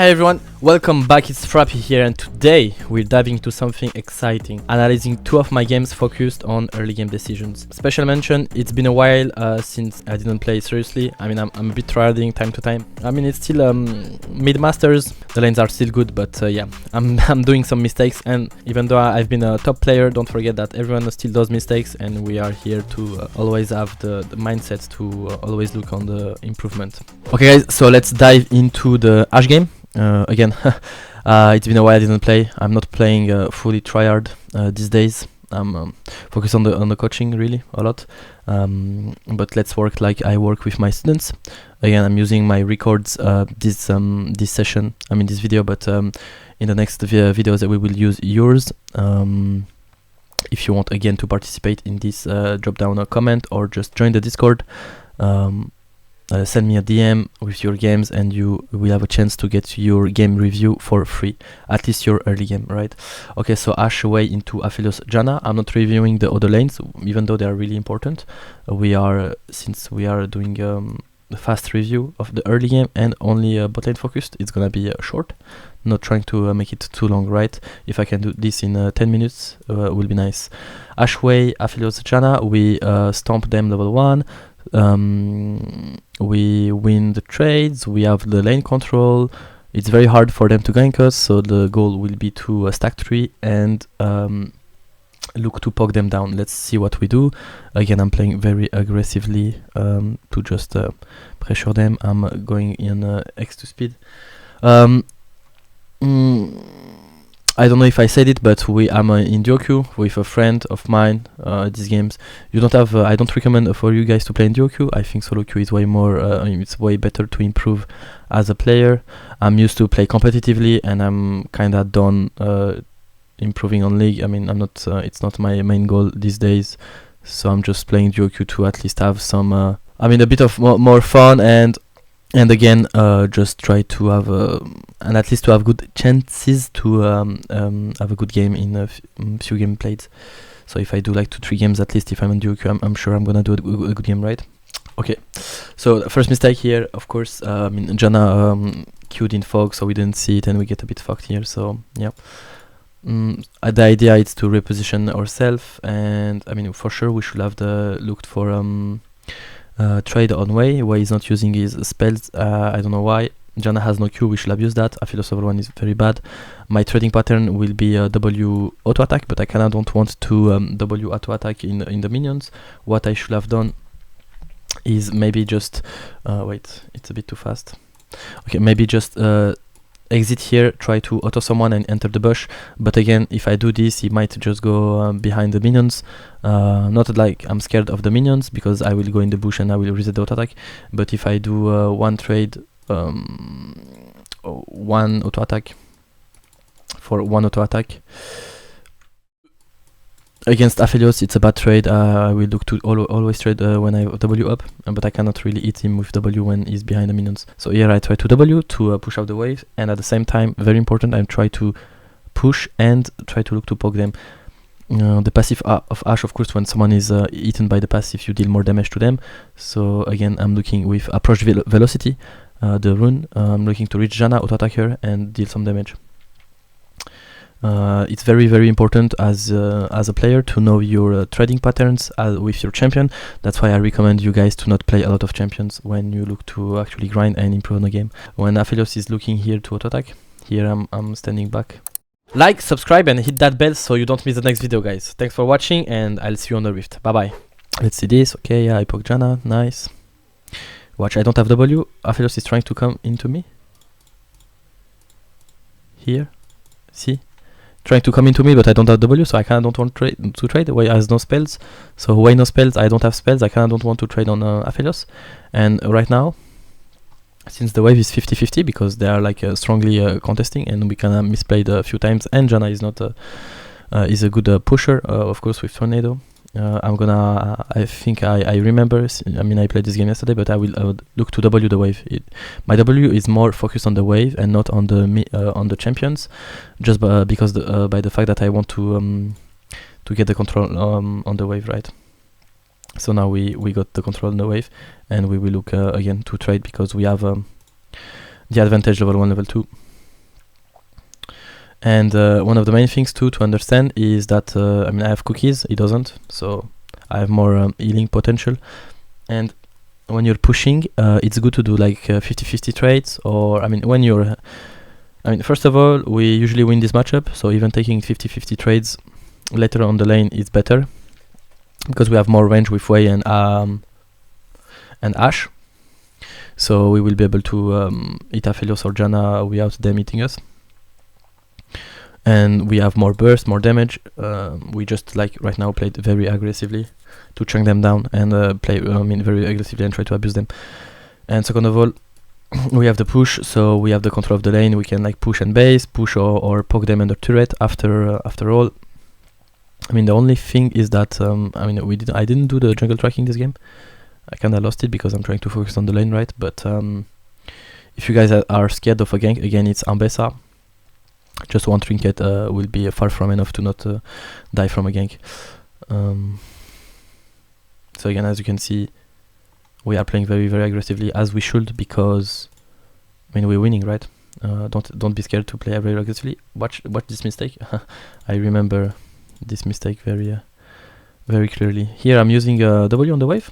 Hey everyone, welcome back, it's Frappii here, and today we're diving into something exciting, analyzing two of my games focused on early game decisions. Special mention, it's been a while since I didn't play seriously. I mean, I'm a bit tryharding time to time. I mean, it's still mid-masters, the lanes are still good, but yeah, I'm doing some mistakes, and even though I've been a top player, don't forget that everyone still does mistakes, and we are here to always have the mindset to always look on the improvement. Okay guys, so let's dive into the ASHE game. Again, it's been a while I didn't play. I'm not playing fully tryhard these days. I'm focused on the coaching really a lot. But let's work like I work with my students. Again, I'm using my records this session. I mean this video, but in the next videos we will use yours. If you want again to participate in this, drop down a comment or just join the Discord. Send me a DM with your games and you will have a chance to get your game review for free, at least your early game, right? Okay, so ASHE way into Aphelios Janna. I'm not reviewing the other lanes, even though they are really important. Since we are doing a fast review of the early game and only bot lane focused, it's gonna be short, not trying to make it too long, right? If I can do this in 10 minutes, will be nice. ASHE way Aphelios Janna, we stomp them level 1. We win the trades, we have the lane control. It's very hard for them to gank us, so the goal will be to stack 3 and look to poke them down. Let's see what we do. Again, I'm playing very aggressively to just pressure them. I'm going in X2 speed. I don't know if I said it, but I'm in duo queue with a friend of mine. These games, you don't have. I don't recommend for you guys to play in duo queue. I think solo queue is way more. It's way better to improve as a player. I'm used to play competitively, and I'm kind of done improving on league. I mean, I'm not. It's not my main goal these days, so I'm just playing duo queue to at least have some. I mean, a bit of more fun and again, just try to have and at least to have good chances to have a good game in a few game played. So if I do like 2-3 games at least, if I'm in duo queue, I'm sure I'm gonna do a good game, right? Okay, so the first mistake here, of course, I mean Janna queued in fog, so we didn't see it and we get a bit fucked here, so yeah. The idea is to reposition ourselves, and I mean for sure we should have looked for trade on way. Way is not using his spells. I don't know why. Janna has no Q, we should have used that. Aphelios over 1 is very bad. My trading pattern will be W auto attack, but I kinda don't want to W auto attack in the minions. What I should have done is maybe just wait, it's a bit too fast. Okay, maybe just exit here, try to auto someone and enter the bush. But again, if I do this, he might just go behind the minions. Not like I'm scared of the minions, because I will go in the bush and I will reset the auto attack. But if I do one trade, one auto attack for one auto attack against Aphelios, it's a bad trade. I will look to always trade when I W up, but I cannot really hit him with W when he's behind the minions. So here I try to W to push out the wave, and at the same time, very important, I try to push and try to look to poke them. The passive of ASHE, of course, when someone is eaten by the passive, you deal more damage to them. So again, I'm looking with approach velocity, the rune. I'm looking to reach Janna, auto attack her, and deal some damage. It's very important as a player to know your trading patterns with your champion. That's why I recommend you guys to not play a lot of champions when you look to actually grind and improve on the game. When Aphelios is looking here to auto attack, here I'm standing back. Like, subscribe and hit that bell so you don't miss the next video, guys. Thanks for watching and I'll see you on the Rift. Bye bye. Let's see this. Okay, yeah, I poke Janna, nice. Watch, I don't have W. Aphelios is trying to come into me. Here, see? Trying to come into me, but I don't have W, so I kinda don't want to trade. Way has no spells, so Way no spells, I don't have spells, I kinda don't want to trade on Aphelios. And right now, since the wave is 50-50, because they are like strongly contesting, and we kinda misplayed a few times, and Janna is not is a good pusher, of course, with Tornado. I'm gonna, I think I remember, I mean I played this game yesterday, but I will look to W the wave. My W is more focused on the wave and not on the champions, just because by the fact that I want to get the control on the wave, right? So now we got the control on the wave, and we will look again to trade, because we have the advantage level 1, level 2. And one of the main things too to understand is that I mean I have cookies, he doesn't, so I have more healing potential. And when you're pushing, it's good to do like 50-50 trades, or I mean when you're first of all, we usually win this matchup, so even taking 50-50 trades later on the lane is better because we have more range with Wei and ASHE, so we will be able to hit Aphelios or Janna without them hitting us. And we have more burst, more damage. We just like right now played very aggressively to chunk them down and play very aggressively and try to abuse them. And second of all, we have the push, so we have the control of the lane. We can like push and base, push or poke them under turret. After all, I mean the only thing is that I didn't do the jungle tracking this game. I kinda lost it because I'm trying to focus on the lane, right? But if you guys are scared of a gank, again it's Ambessa. Just one trinket will be far from enough to not die from a gank. So again, as you can see, we are playing very, very aggressively, as we should, because I mean we're winning, right? Don't be scared to play very aggressively. Watch this mistake. I remember this mistake very very clearly. Here I'm using W on the wave.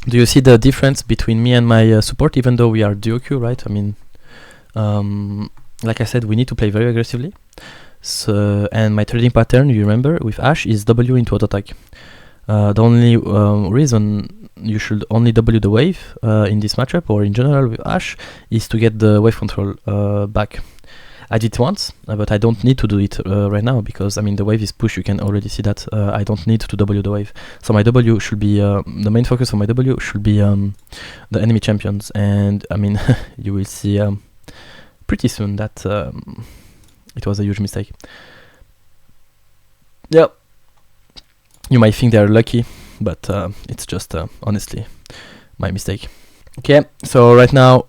Do you see the difference between me and my support, even though we are duo queue, right? I mean, like I said, we need to play very aggressively. So, and my trading pattern, you remember, with ASHE is W into auto attack. The only reason you should only W the wave in this matchup, or in general with ASHE, is to get the wave control back. I did it once, but I don't need to do it right now, because I mean the wave is push. You can already see that I don't need to W the wave. So my W should be the main focus of my W should be the enemy champions, and I mean you will see pretty soon that it was a huge mistake. Yeah, you might think they are lucky, but it's just honestly my mistake. Okay, so right now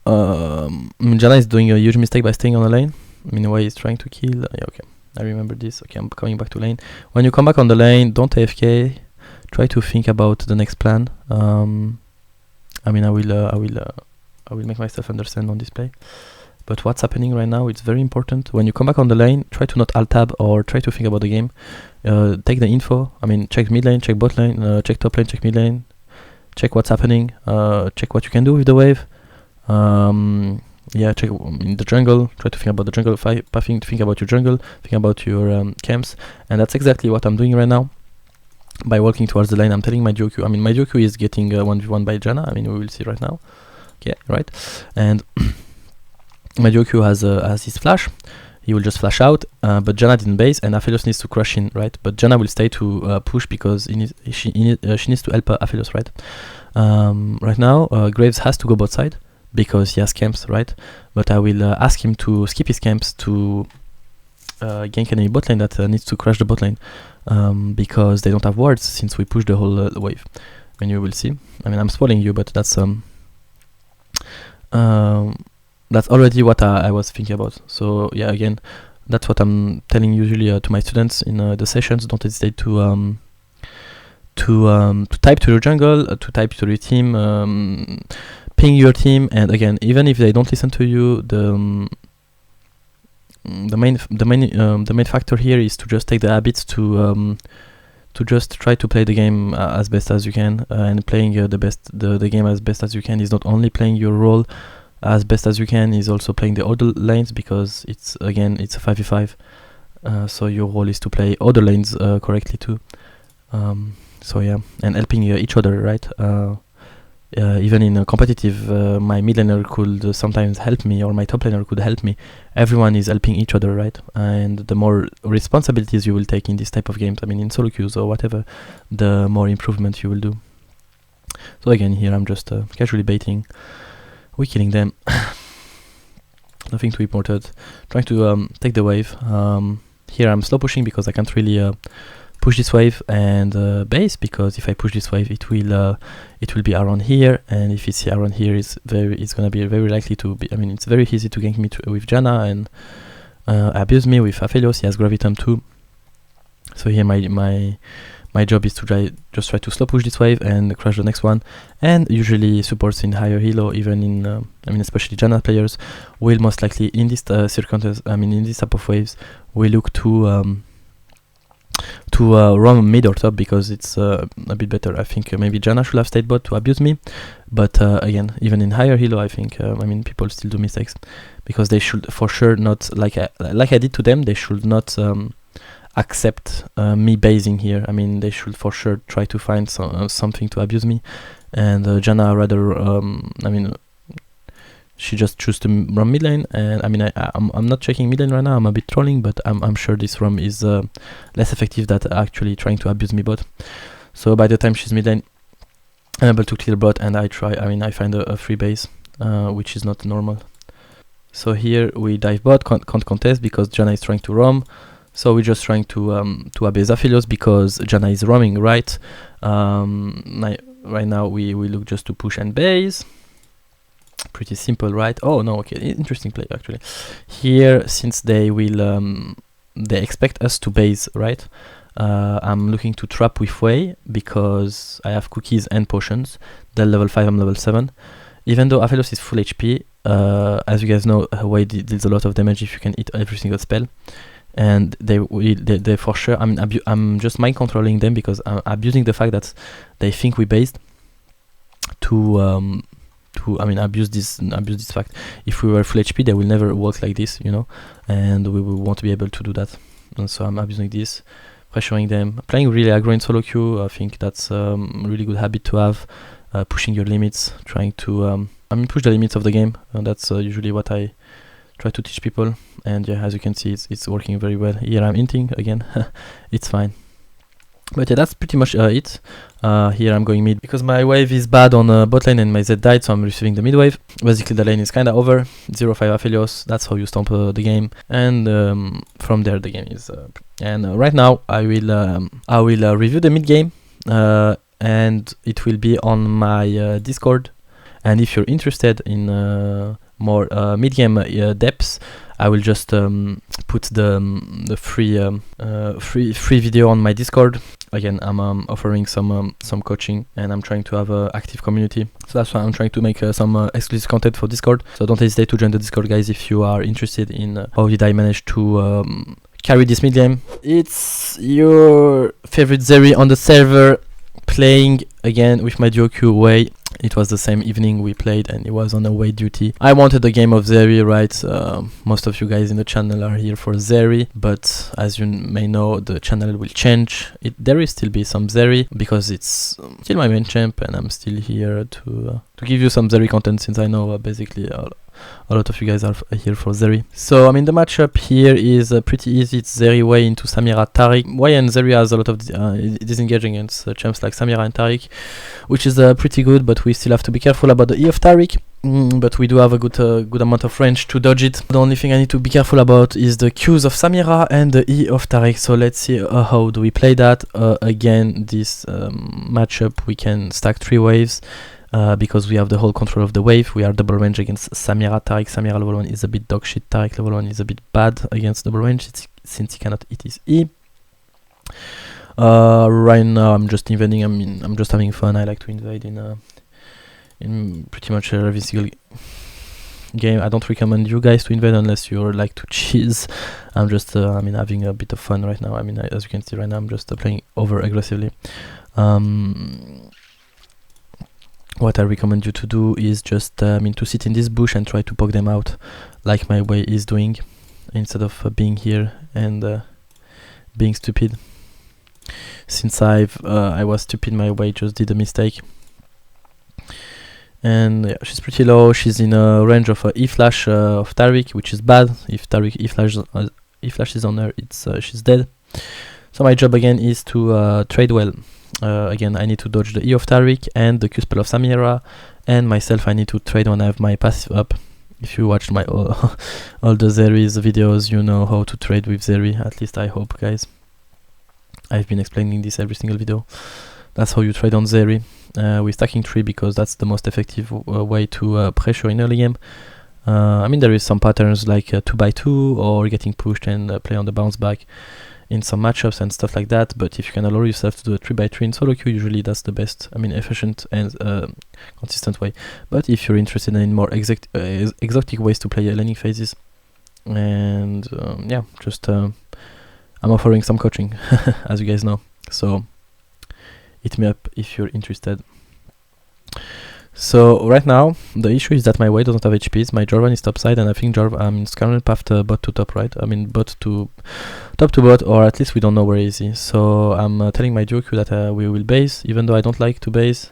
Janna is doing a huge mistake by staying on the lane. I mean, why he's trying to kill. Yeah, okay, I remember this. Okay, I'm coming back to lane. When you come back on the lane, don't AFK. Try to think about the next plan. I mean, I will make myself understand on this play. But what's happening right now, it's very important. When you come back on the lane, try to not alt tab or try to think about the game. Take the info. I mean, check mid lane, check bot lane, check top lane, check mid lane. Check what's happening. Check what you can do with the wave. Yeah, check in the jungle. Try to think about the jungle pathing. Think about your jungle. Think about your camps. And that's exactly what I'm doing right now. By walking towards the lane, I'm telling my duo queue. I mean, my duo queue is getting 1v1 by Janna. I mean, we will see right now. Okay, right. And my duo queue has his flash. He will just flash out, but Janna didn't base, and Aphelios needs to crush in, right? But Janna will stay to push because she needs to help Aphelios, right? Right now, Graves has to go bot side because he has camps, right? But I will ask him to skip his camps to gank enemy bot lane that needs to crush the bot lane because they don't have wards since we push the whole wave. And you will see. I mean, I'm spoiling you, but that's already what I was thinking about. So yeah, again, that's what I'm telling usually to my students in the sessions. Don't hesitate to type to your jungle, to type to your team, ping your team, and again, even if they don't listen to you, the main factor here is to just take the habits to just try to play the game as best as you can, and playing the game as best as you can is not only playing your role as best as you can, is also playing the other lanes, because it's a 5v5, so your role is to play other lanes correctly too. So yeah, and helping each other, right? Even in a competitive, my mid laner could sometimes help me, or my top laner could help me. Everyone is helping each other, right? And the more responsibilities you will take in this type of games, I mean in solo queues or whatever, the more improvement you will do. So again, here I'm just casually baiting. We're killing them. Nothing too important. Trying to take the wave. Here I'm slow pushing because I can't really push this wave and base, because if I push this wave, it will be around here, and if it's around here, it's gonna be very likely to be. I mean, it's very easy to gank me with Janna and abuse me with Aphelios. He has Graviton too. So here my My job is to just try to slow push this wave and crush the next one. And usually supports in higher elo, even in I mean especially Janna players, will most likely in this circumstance, I mean in this type of waves, we look to roam mid or top because it's a bit better. I think maybe Janna should have stayed bot to abuse me, but again, even in higher elo, I think I mean people still do mistakes because they should for sure not, like I did to them, they should not accept me basing here. I mean they should for sure try to find something to abuse me, and Janna rather I mean she just chose to run mid lane, and I mean I'm not checking mid lane right now, I'm a bit trolling, but I'm sure this roam is less effective than actually trying to abuse me bot. So by the time she's mid lane, I'm able to clear bot, and I find a free base, which is not normal. So here we dive bot, can't contest because Janna is trying to roam. So we're just trying to abase Aphelios because Janna is roaming right. Right now we look just to push and base. Pretty simple, right? Oh no, okay, interesting play actually. Here, since they will they expect us to base, right? I'm looking to trap with Wei because I have cookies and potions. They're level 5, I'm level 7. Even though Aphelios is full HP, as you guys know, Wei deals a lot of damage if you can hit every single spell. And they for sure, I'm just mind controlling them because I'm abusing the fact that they think we based to abuse this fact. If we were full HP, they will never work like this, you know, and we won't be able to do that. And so I'm abusing this, pressuring them, playing really aggro in solo queue. I think that's a really good habit to have, pushing your limits, trying to push the limits of the game, and that's usually what I try to teach people. And yeah, as you can see, it's working very well. Here I'm inting again. It's fine. But yeah, that's pretty much it. Here I'm going mid because my wave is bad on bot lane and my Z died, so I'm receiving the mid wave. Basically the lane is kinda over. 0-5 Aphelios, that's how you stomp the game, and from there the game is and right now I will review the mid game, and it will be on my Discord. And if you're interested in more mid game depths, I will just put the free video on my Discord. Again, I'm offering some coaching, and I'm trying to have an active community. So that's why I'm trying to make some exclusive content for Discord. So don't hesitate to join the Discord, guys, if you are interested in how did I manage to carry this mid game. It's your favorite ZERI on the server, playing again with my duo queue Wei. It was the same evening we played, and it was on away duty. I wanted a game of ZERI, right? Most of you guys in the channel are here for ZERI, but as you may know, the channel will change. There will still be some ZERI because it's still my main champ, and I'm still here to give you some ZERI content, since I know basically a lot of you guys are here for ZERI. So I mean the matchup here is pretty easy. It's ZERI Wei into Samira Taric. Wei and ZERI has a lot of disengaging against champs like Samira and Taric, which is pretty good, but we still have to be careful about the E of Taric. But we do have a good amount of range to dodge it. The only thing I need to be careful about is the Qs of Samira and the E of Taric. So let's see how do we play that. Again, this matchup we can stack 3 waves. Because we have the whole control of the wave. We are double range against Samira. Taric, Samira level 1 is a bit dog shit. Taric level 1 is a bit bad against double range since he cannot hit his E. Right now I'm just invading. I'm just having fun. I like to invade in pretty much every single game. I don't recommend you guys to invade unless you like to cheese. I'm just having a bit of fun right now. As you can see right now, I'm just playing over aggressively. What I recommend you to do is just to sit in this bush and try to poke them out, like my Wei is doing, instead of being here and being stupid. Since I was stupid, my Wei just did a mistake. And yeah, she's pretty low. She's in a range of E flash of Taric, which is bad. If Taric E flash is on her, she's dead. So my job again is to trade well. Again, I need to dodge the E of Taric and the Q spell of Samira, and myself I need to trade when I have my passive up. If you watched my all the ZERI's videos, you know how to trade with ZERI. At least I hope, guys. I've been explaining this every single video. That's how you trade on ZERI. We're stacking 3 because that's the most effective way to pressure in early game. There is some patterns like 2x2 or getting pushed and play on the bounce back. in some matchups and stuff like that. But if you can allow yourself to do a 3x3 in solo queue, usually that's the best, I mean, efficient and consistent way. But if you're interested in more exotic ways to play laning phases, and yeah, just I'm offering some coaching, as you guys know. So hit me up if you're interested. So right now the issue is that my way doesn't have HPs. My Jarvan is topside, and I think Skarner pathed bot to top, right? I mean bot to top to bot, or at least we don't know where is he. So I'm telling my duo queue that we will base, even though I don't like to base.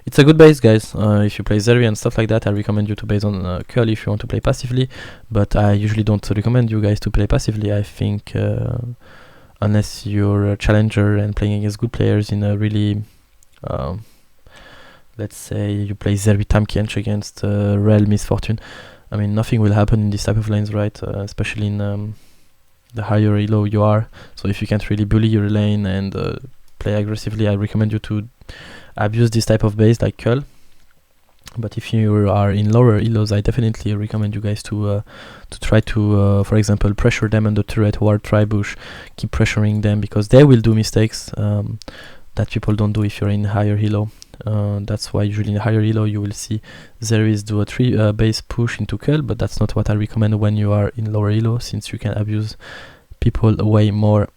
It's a good base, guys. If you play ZERI and stuff like that, I recommend you to base on curl if you want to play passively, but I usually don't recommend you guys to play passively. I think unless you're a challenger and playing against good players in a really let's say you play ZERI Tamkench against Rel Misfortune, I mean nothing will happen in this type of lanes, right? Especially in the higher elo you are. So if you can't really bully your lane and play aggressively, I recommend you to abuse this type of base like curl. But if you are in lower elos, I definitely recommend you guys to try to, for example, pressure them under turret, ward, tri-bush, keep pressuring them, because they will do mistakes that people don't do if you're in higher elo. That's why usually in higher elo you will see ZERIs do a 3 base push into curl, but that's not what I recommend when you are in lower elo, since you can abuse people way more,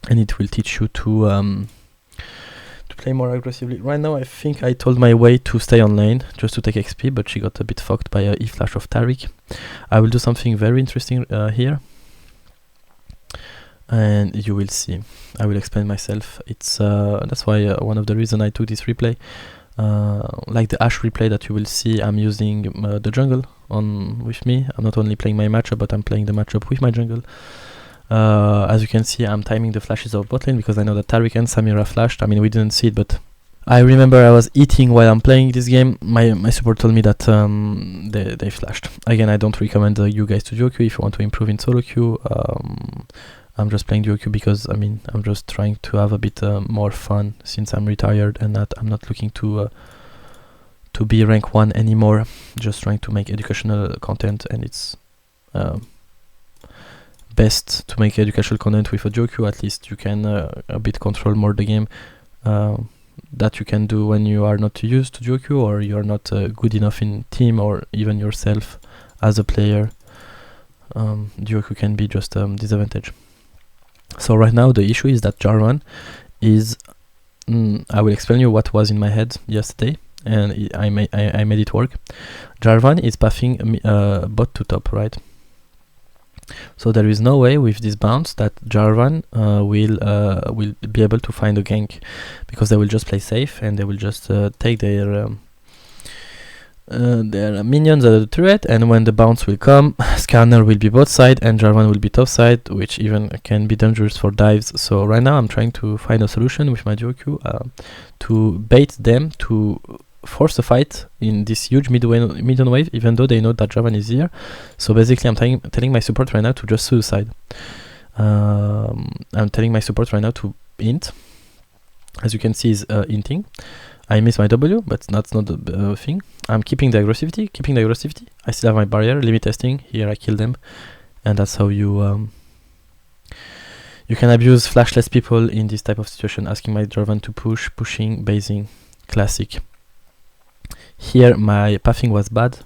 and it will teach you to play more aggressively. Right now I think I told my way to stay on lane just to take XP, but she got a bit fucked by a E-flash of Taric. I will do something very interesting here, and you will see. I will explain myself. It's that's why one of the reason I took this replay, like the ASHE replay that you will see, I'm using the jungle on with me. I'm not only playing my matchup, but I'm playing the matchup with my jungle. As you can see, I'm timing the flashes of bot lane because I know that Taric and Samira flashed. I mean, we didn't see it, but I remember I was eating while I'm playing this game. My support told me that they flashed. Again, I don't recommend you guys to duo queue if you want to improve in solo queue. I'm just playing duo queue because, I mean, I'm just trying to have a bit more fun since I'm retired, and that I'm not looking to be rank 1 anymore. Just trying to make educational content, and it's best to make educational content with a duo queue. At least you can a bit control more the game that you can do when you are not used to duo queue, or you are not good enough in team, or even yourself as a player. Duo queue can be just disadvantage. So right now the issue is that Jarvan is I will explain you what was in my head yesterday, and I made it work. Jarvan is pathing bot to top, right? So there is no way with this bounce that Jarvan will be able to find a gank, because they will just play safe and they will just take their minions at the turret, and when the bounce will come, Skarner will be bot side and Jarvan will be top side, which even can be dangerous for dives. So right now I'm trying to find a solution with my duo queue to bait them to force a fight in this huge mid-on wave, even though they know that Jarvan is here. So basically I'm telling my support right now to just suicide. I'm telling my support right now to int. As you can see, is inting. I miss my W, but that's not the thing. I'm keeping the aggressivity, I still have my barrier, limit testing. Here I kill them, and that's how you can abuse flashless people in this type of situation. Asking my Jarvan to push, pushing, basing, classic. Here my pathing was bad.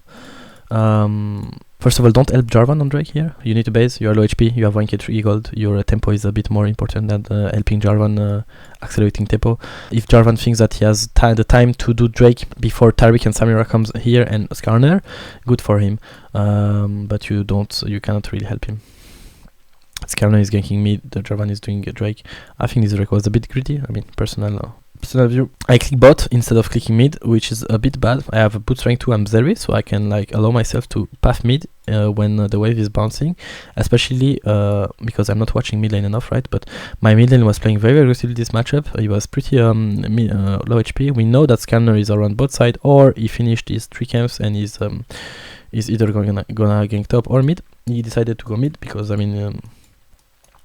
First of all, don't help Jarvan on Drake here. You need to base, you are low HP, you have 1k3 gold, your tempo is a bit more important than helping Jarvan accelerating tempo. If Jarvan thinks that he has the time to do Drake before Taric and Samira comes here and Skarner, good for him. But you cannot really help him. Skarner is ganking mid, the Jarvan is doing a Drake. I think this Drake was a bit greedy, I mean personal view. I click bot instead of clicking mid, which is a bit bad. I have a boot rank 2, I'm ZERI, so I can like allow myself to path mid when the wave is bouncing, especially because I'm not watching mid lane enough, right? But my mid lane was playing very aggressively this matchup. He was pretty low HP. We know that Skarner is around bot side, or he finished his 3 camps and is either gonna gank top or mid. He decided to go mid because, I mean,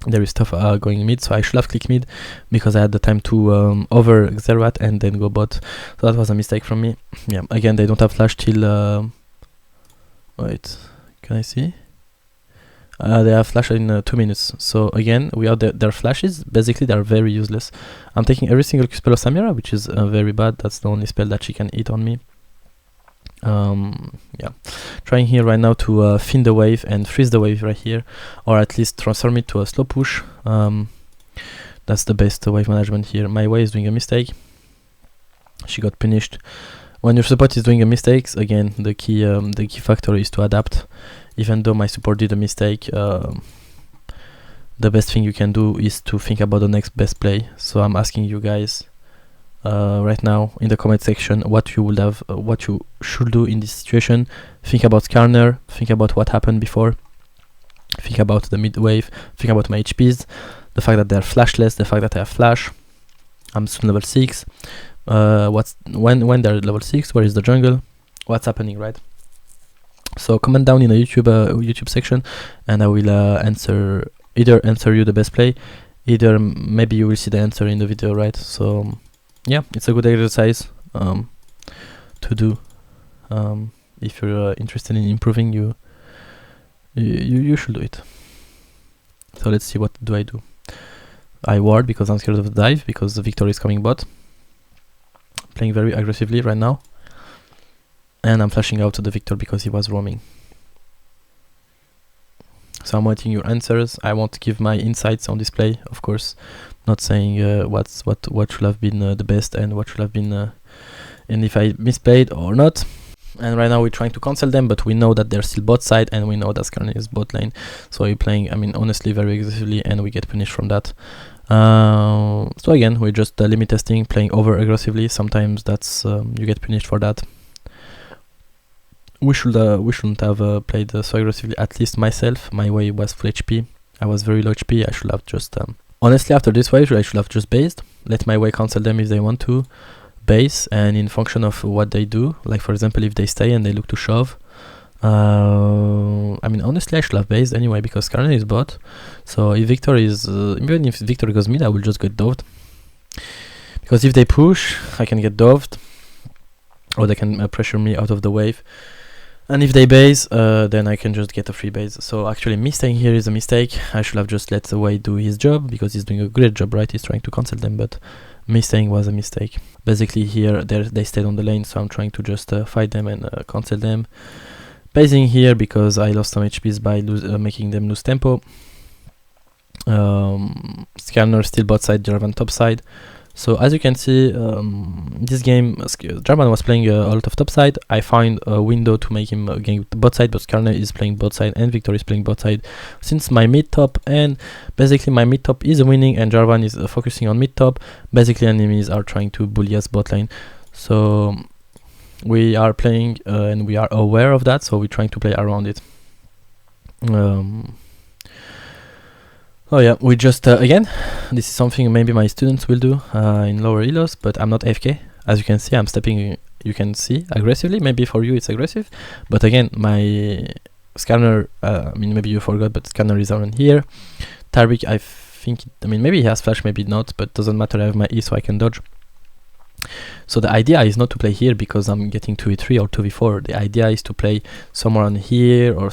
there is stuff going mid, so I should have clicked mid because I had the time to over Xerath and then go bot. So that was a mistake from me. Yeah, again, they don't have flash till wait, can I see? They have flash in 2 minutes. So again, we are their flashes. Basically, they are very useless. I'm taking every single spell of Samira, which is very bad. That's the only spell that she can hit on me. Yeah, trying here right now to fin the wave and freeze the wave right here, or at least transform it to a slow push. That's the best wave management here. My way is doing a mistake. She got punished. When your support is doing a mistakes, again, the key factor is to adapt. Even though my support did a mistake, the best thing you can do is to think about the next best play. So I'm asking you guys right now in the comment section what you should do in this situation. Think about Skarner, think about what happened before, think about the mid wave, think about my HPs, the fact that they're flashless, the fact that I have flash. I'm soon level 6. When they're level 6, where is the jungle? What's happening, right? So comment down in the YouTube section, and I will either answer you the best play, either maybe you will see the answer in the video, right? So yeah, it's a good exercise to do if you're interested in improving. You should do it. So let's see, what do I do? I ward because I'm scared of the dive, because the Victor is coming bot. Playing very aggressively right now, and I'm flashing out to the Victor because he was roaming. So I'm waiting your answers. I won't give my insights on this play, of course, not saying what should have been the best and what should have been and if I misplayed or not. And right now we're trying to cancel them, but we know that they're still bot side, and we know that Skarner is bot lane. So we're playing, I mean, honestly, very aggressively, and we get punished from that. So again, we're just limit testing, playing over aggressively. Sometimes that's you get punished for that. We shouldn't have played so aggressively. At least myself, my way was full HP. I was very low HP. I should have just honestly, after this wave, I should have just based, let my way cancel them if they want to base, and in function of what they do, like for example, if they stay and they look to shove, I mean, honestly, I should have based anyway because Skarner is bot. So if Victor is even if Victor goes mid, I will just get doved, because if they push, I can get doved, or they can pressure me out of the wave. And if they base, then I can just get a free base. So actually, me staying here is a mistake. I should have just let the way do his job, because he's doing a great job, right? He's trying to cancel them, but me staying was a mistake. Basically here, they stayed on the lane, so I'm trying to just fight them and cancel them. Basing here because I lost some HPs by making them lose tempo. Skarner still bot side, Jarvan top side. So as you can see, this game, Jarvan was playing a lot of top side. I find a window to make him game bot side, but Skarner is playing bot side and Victor is playing bot side. Since my mid top, and basically my mid top is winning and Jarvan is focusing on mid top, basically enemies are trying to bully us bot lane. So we are playing and we are aware of that, so we're trying to play around it. Oh yeah, we just again, this is something maybe my students will do in lower elos, but I'm not AFK. As you can see, I'm stepping, you can see, aggressively. Maybe for you it's aggressive, but again, my Skarner, I mean, maybe you forgot, but Skarner is around here. Tariq, I think, I mean, maybe he has flash, maybe not, but doesn't matter, I have my E so I can dodge. So the idea is not to play here because I'm getting 2v3 or 2v4. The idea is to play somewhere on here, or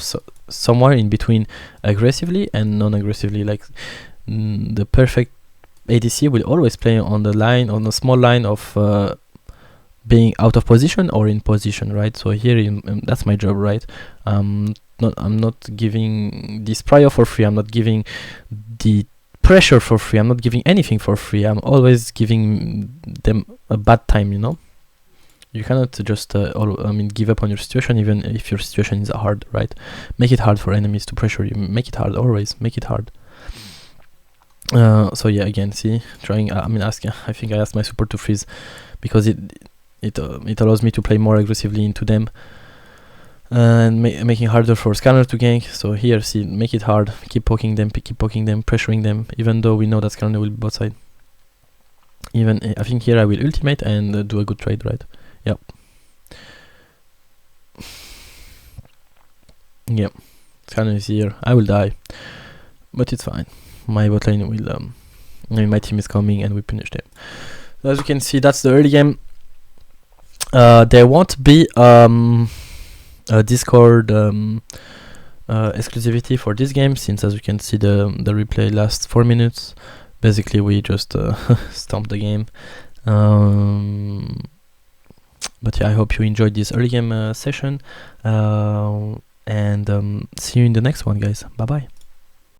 somewhere in between aggressively and non-aggressively. Like the perfect ADC will always play on the line, on a small line of being out of position or in position, right? So here that's my job, right? I'm not giving this prior for free. I'm not giving the pressure for free. I'm not giving anything for free. I'm always giving them a bad time, you know. You cannot just give up on your situation, even if your situation is hard, right? Make it hard for enemies to pressure you. Make it hard, always make it hard. So yeah, again, see, trying, I think I asked my support to freeze because it allows me to play more aggressively into them and making harder for Skarner to gank. So here, see, make it hard, keep poking them, pressuring them, even though we know that Skarner will be bot side. Even I think here I will ultimate and do a good trade, right? Yep. Yep. Skarner is here. I will die, but it's fine. My bot lane will. I mean, my team is coming and we finish them. So as you can see, that's the early game. There won't be a Discord exclusivity for this game, since as you can see the replay lasts 4 minutes. Basically we just stomp the game. But yeah, I hope you enjoyed this early game session, and see you in the next one, guys. Bye bye.